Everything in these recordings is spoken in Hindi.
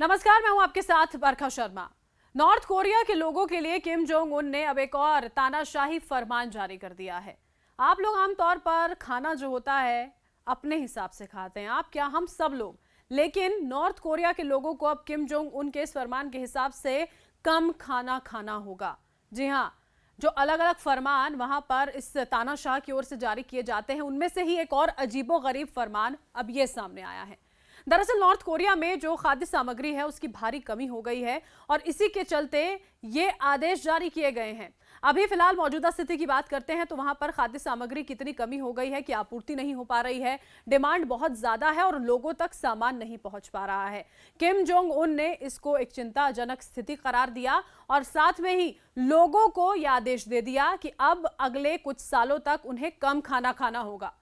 नमस्कार, मैं हूं आपके साथ बरखा शर्मा। नॉर्थ कोरिया के लोगों के लिए किम जोंग उन ने अब एक और तानाशाही फरमान जारी कर दिया है। आप लोग आमतौर पर खाना जो होता है अपने हिसाब से खाते हैं, आप क्या हम सब लोग, लेकिन नॉर्थ कोरिया के लोगों को अब किम जोंग उन के इस फरमान के हिसाब से कम खाना खाना होगा। जी हां, जो अलग अलग फरमान वहां पर इस तानाशाह की ओर से जारी किए जाते हैं, उनमें से ही एक और अजीबोगरीब फरमान अब ये सामने आया है। दरअसल नॉर्थ कोरिया में जो खाद्य सामग्री है उसकी भारी कमी हो गई है और इसी के चलते ये आदेश जारी किए गए हैं। अभी फिलहाल मौजूदा स्थिति की बात करते हैं तो वहां पर खाद्य सामग्री कितनी कमी हो गई है कि आपूर्ति नहीं हो पा रही है, डिमांड बहुत ज्यादा है और लोगों तक सामान नहीं पहुंच पा रहा है। किम जोंग उन ने इसको एक चिंताजनक स्थिति करार दिया और साथ में ही लोगों को यह आदेश दे दिया कि अब अगले कुछ सालों तक उन्हें कम खाना खाना होगा।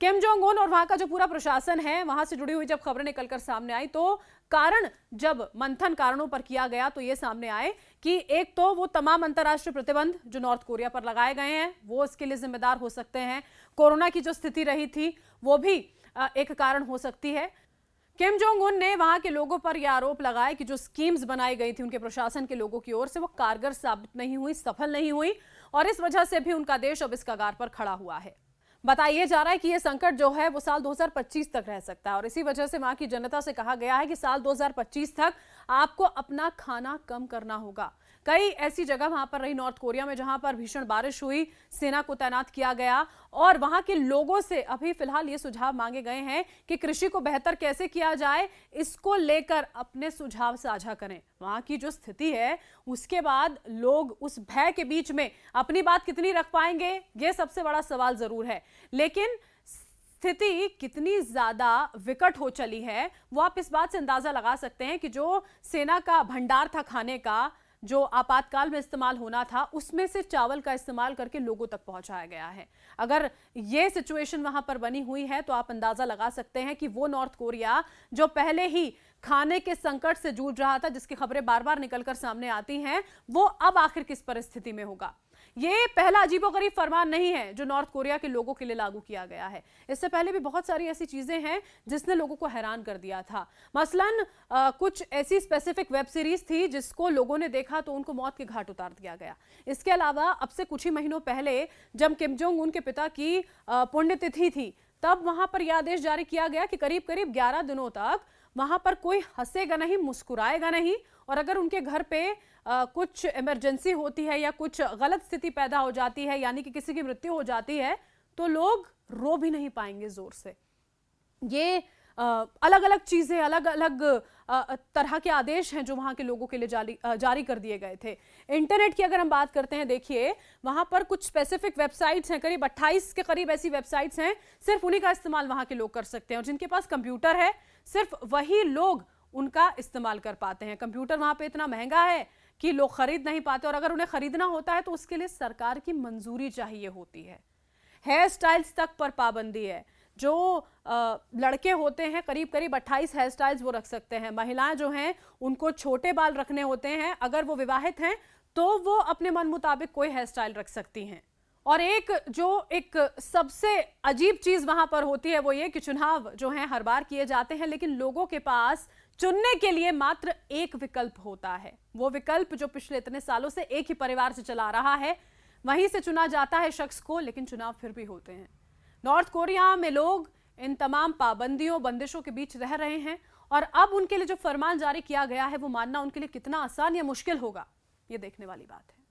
किम जोंग उन और वहां का जो पूरा प्रशासन है, वहां से जुड़ी हुई जब खबरें निकलकर सामने आई तो कारण जब मंथन कारणों पर किया गया तो ये सामने आए कि एक तो वो तमाम अंतर्राष्ट्रीय प्रतिबंध जो नॉर्थ कोरिया पर लगाए गए हैं वो इसके लिए जिम्मेदार हो सकते हैं। कोरोना की जो स्थिति रही थी वो भी एक कारण हो सकती है। किम जोंग उन ने वहां के लोगों पर यह आरोप लगाया कि जो स्कीम्स बनाई गई थी उनके प्रशासन के लोगों की ओर से वो कारगर साबित नहीं हुई, सफल नहीं हुई और इस वजह से भी उनका देश अब इस कगार पर खड़ा हुआ है। बताया जा रहा है कि यह संकट जो है वो साल 2025 तक रह सकता है और इसी वजह से वहां की जनता से कहा गया है कि साल 2025 तक आपको अपना खाना कम करना होगा। कई ऐसी जगह वहां पर रही नॉर्थ कोरिया में जहां पर भीषण बारिश हुई, सेना को तैनात किया गया और वहां के लोगों से अभी फिलहाल ये सुझाव मांगे गए हैं कि कृषि को बेहतर कैसे किया जाए, इसको लेकर अपने सुझाव साझा करें। वहां की जो स्थिति है उसके बाद लोग उस भय के बीच में अपनी बात कितनी रख पाएंगे, यह सबसे बड़ा सवाल जरूर है। लेकिन स्थिति कितनी ज्यादा विकट हो चली है वो आप इस बात से अंदाजा लगा सकते हैं कि जो सेना का भंडार था खाने का, जो आपातकाल में इस्तेमाल होना था, उसमें से चावल का इस्तेमाल करके लोगों तक पहुंचाया गया है। अगर ये सिचुएशन वहां पर बनी हुई है तो आप अंदाजा लगा सकते हैं कि वो नॉर्थ कोरिया जो पहले ही खाने के संकट से जूझ रहा था, जिसकी खबरें बार बार निकलकर सामने आती हैं, वो अब आखिर किस परिस्थिति में होगा। ये पहला अजीबोगरीब फरमान नहीं है जो नॉर्थ कोरिया के लोगों के लिए लागू किया गया है। इससे पहले भी बहुत सारी ऐसी चीजें हैं जिसने लोगों को हैरान कर दिया था। मसलन कुछ ऐसी स्पेसिफिक वेब सीरीज थी जिसको लोगों ने देखा तो उनको मौत के घाट उतार दिया गया। इसके अलावा अब से कुछ ही महीनों पहले जब किम जोंग उन के पिता की पुण्यतिथि थी तब वहां पर यह आदेश जारी किया गया कि करीब करीब 11 दिनों तक वहां पर कोई हंसेगा नहीं, मुस्कुराएगा नहीं और अगर उनके घर पे कुछ इमरजेंसी होती है या कुछ गलत स्थिति पैदा हो जाती है, यानी कि किसी की मृत्यु हो जाती है, तो लोग रो भी नहीं पाएंगे जोर से। ये अलग अलग चीजें, अलग अलग तरह के आदेश हैं जो वहां के लोगों के लिए जारी कर दिए गए थे। इंटरनेट की अगर हम बात करते हैं, देखिए वहां पर कुछ स्पेसिफिक वेबसाइट्स हैं, करीब 28 के करीब ऐसी वेबसाइट्स हैं, सिर्फ उन्हीं का इस्तेमाल वहां के लोग कर सकते हैं और जिनके पास कंप्यूटर है सिर्फ वही लोग उनका इस्तेमाल कर पाते हैं। कंप्यूटर वहां पे इतना महंगा है कि लोग खरीद नहीं पाते और अगर उन्हें खरीदना होता है तो उसके लिए सरकार की मंजूरी चाहिए होती है। हेयर स्टाइल्स तक पर पाबंदी है। जो लड़के होते हैं करीब करीब 28 हेयर स्टाइल्स वो रख सकते हैं। महिलाएं जो हैं उनको छोटे बाल रखने होते हैं, अगर वो विवाहित हैं तो वो अपने मन मुताबिक कोई हेयर स्टाइल रख सकती हैं। और एक सबसे अजीब चीज वहां पर होती है वो ये कि चुनाव जो है हर बार किए जाते हैं लेकिन लोगों के पास चुनने के लिए मात्र एक विकल्प होता है। वो विकल्प जो पिछले इतने सालों से एक ही परिवार से चला रहा है, वहीं से चुना जाता है शख्स को, लेकिन चुनाव फिर भी होते हैं। नॉर्थ कोरिया में लोग इन तमाम पाबंदियों, बंदिशों के बीच रह रहे हैं और अब उनके लिए जो फरमान जारी किया गया है वो मानना उनके लिए कितना आसान या मुश्किल होगा, ये देखने वाली बात है।